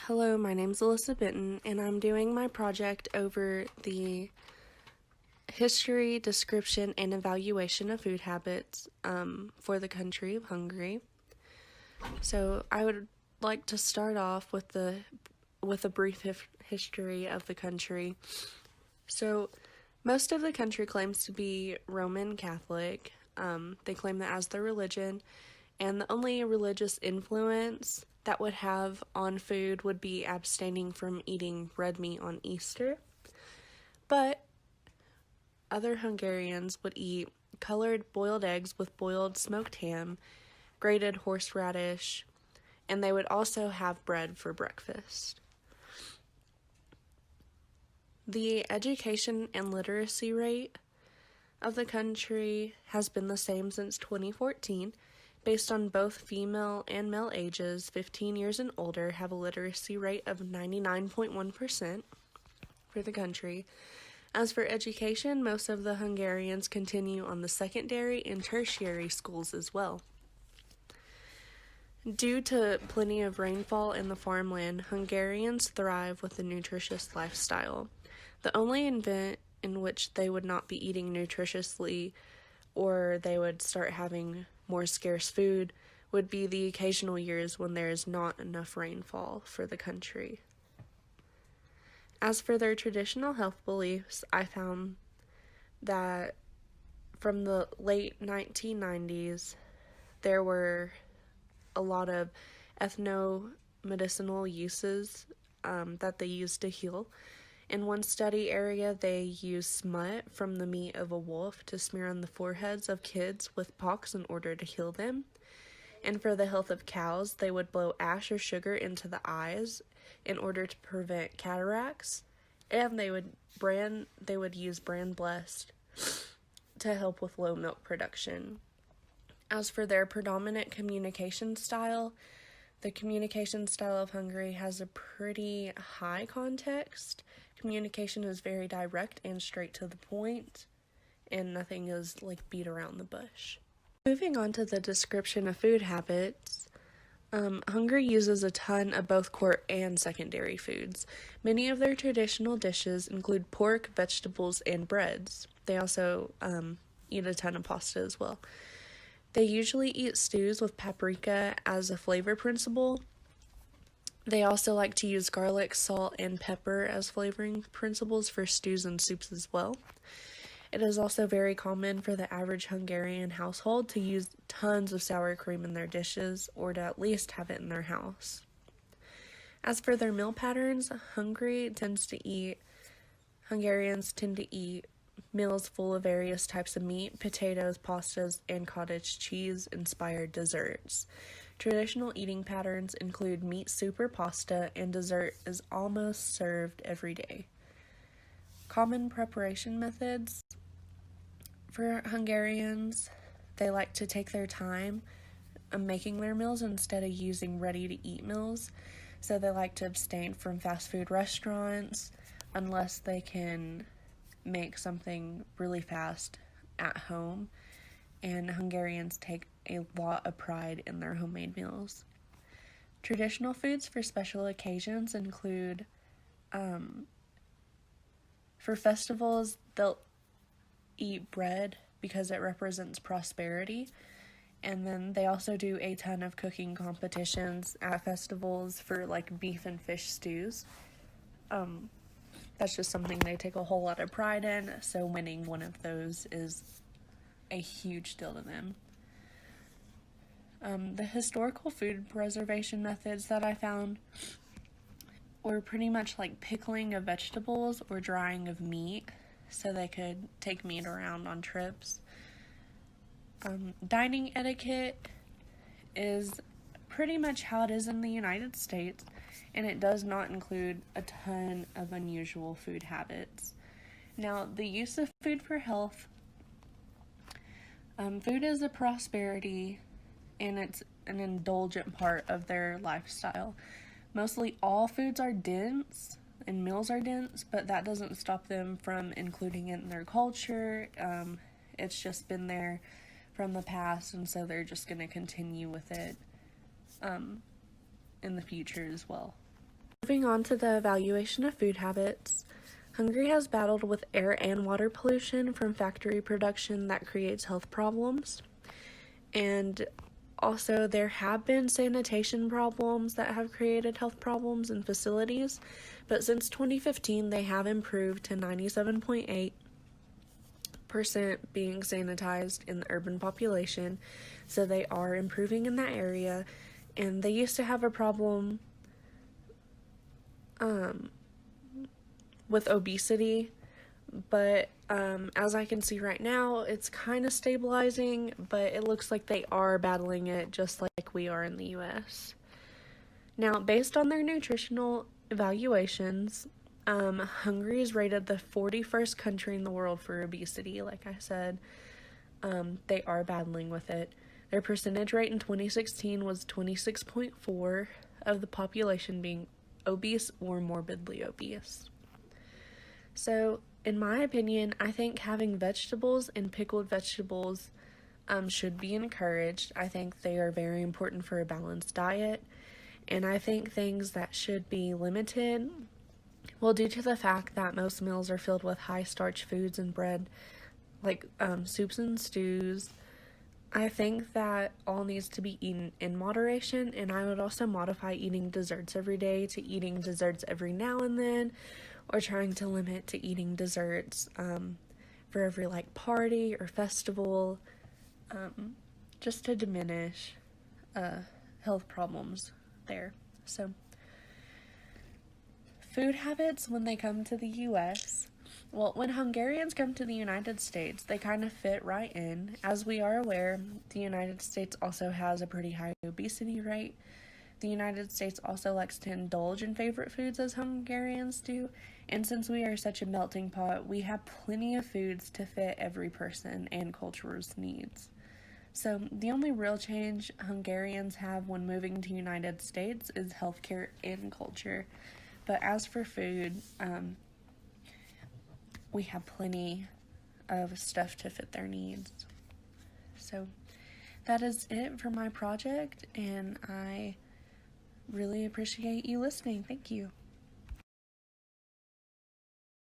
Hello, my name's Alyssa Benton, and I'm doing my project over the history, description, and evaluation of food habits for the country of Hungary. So I would like to start off with a brief history of the country. So most of the country claims to be Roman Catholic. They claim that as their religion, and the only religious influence that would have on food would be abstaining from eating red meat on Easter. But other Hungarians would eat colored boiled eggs with boiled smoked ham, grated horseradish, and they would also have bread for breakfast. The education and literacy rate of the country has been the same since 2014. Based on both female and male ages, 15 years and older have a literacy rate of 99.1% for the country. As for education, most of the Hungarians continue on the secondary and tertiary schools as well. Due to plenty of rainfall in the farmland, Hungarians thrive with a nutritious lifestyle. The only event in which they would not be eating nutritiously or they would start having more scarce food would be the occasional years when there is not enough rainfall for the country. As for their traditional health beliefs, I found that from the late 1990s, there were a lot of ethno-medicinal uses that they used to heal. In one study area, they used smut from the meat of a wolf to smear on the foreheads of kids with pox in order to heal them. And for the health of cows, they would blow ash or sugar into the eyes in order to prevent cataracts. And they would use bran blessed to help with low milk production. As for their predominant communication style, the communication style of Hungary has a pretty high context. Communication is very direct and straight to the point, and nothing is beat around the bush. Moving on to the description of food habits, Hungary uses a ton of both court and secondary foods. Many of their traditional dishes include pork, vegetables, and breads. They also eat a ton of pasta as well. They usually eat stews with paprika as a flavor principle. They also like to use garlic, salt, and pepper as flavoring principles for stews and soups as well. It is also very common for the average Hungarian household to use tons of sour cream in their dishes, or to at least have it in their house. As for their meal patterns, Hungarians tend to eat meals full of various types of meat, potatoes, pastas, and cottage cheese-inspired desserts. Traditional eating patterns include meat soup or pasta, and dessert is almost served every day. Common preparation methods for Hungarians: they like to take their time making their meals instead of using ready-to-eat meals. So they like to abstain from fast food restaurants unless they can make something really fast at home, and Hungarians take a lot of pride in their homemade meals. Traditional foods for special occasions include, for festivals, they'll eat bread because it represents prosperity, and then they also do a ton of cooking competitions at festivals for beef and fish stews. That's just something they take a whole lot of pride in, so winning one of those is a huge deal to them. The historical food preservation methods that I found were pretty much like pickling of vegetables or drying of meat, so they could take meat around on trips. Dining etiquette is pretty much how it is in the United States, and it does not include a ton of unusual food habits. Now, the use of food for health. Food is a prosperity, and it's an indulgent part of their lifestyle. Mostly all foods are dense, and meals are dense, but that doesn't stop them from including it in their culture. It's just been there from the past, and so they're just going to continue with it in the future as well. Moving on to the evaluation of food habits, Hungary has battled with air and water pollution from factory production that creates health problems. And also, there have been sanitation problems that have created health problems in facilities, but since 2015, they have improved to 97.8% being sanitized in the urban population, so they are improving in that area. And they used to have a problem with obesity, but as I can see right now, it's kind of stabilizing, but it looks like they are battling it just like we are in the US. Now, based on their nutritional evaluations, Hungary is rated the 41st country in the world for obesity. Like I said, they are battling with it. Their percentage rate in 2016 was 26.4 of the population being obese or morbidly obese. So, in my opinion, I think having vegetables and pickled vegetables should be encouraged. I think they are very important for a balanced diet. And I think things that should be limited, well, due to the fact that most meals are filled with high starch foods and bread, like soups and stews, I think that all needs to be eaten in moderation. And I would also modify eating desserts every day to eating desserts every now and then, or trying to limit to eating desserts for every like party or festival, just to diminish health problems there. So, food habits when they come to the US. Well, when Hungarians come to the United States, they kind of fit right in. As we are aware, the United States also has a pretty high obesity rate. The United States also likes to indulge in favorite foods as Hungarians do, and since we are such a melting pot, we have plenty of foods to fit every person and culture's needs. So the only real change Hungarians have when moving to the United States is healthcare and culture. But as for food, we have plenty of stuff to fit their needs. So that is it for my project, and I really appreciate you listening. Thank you.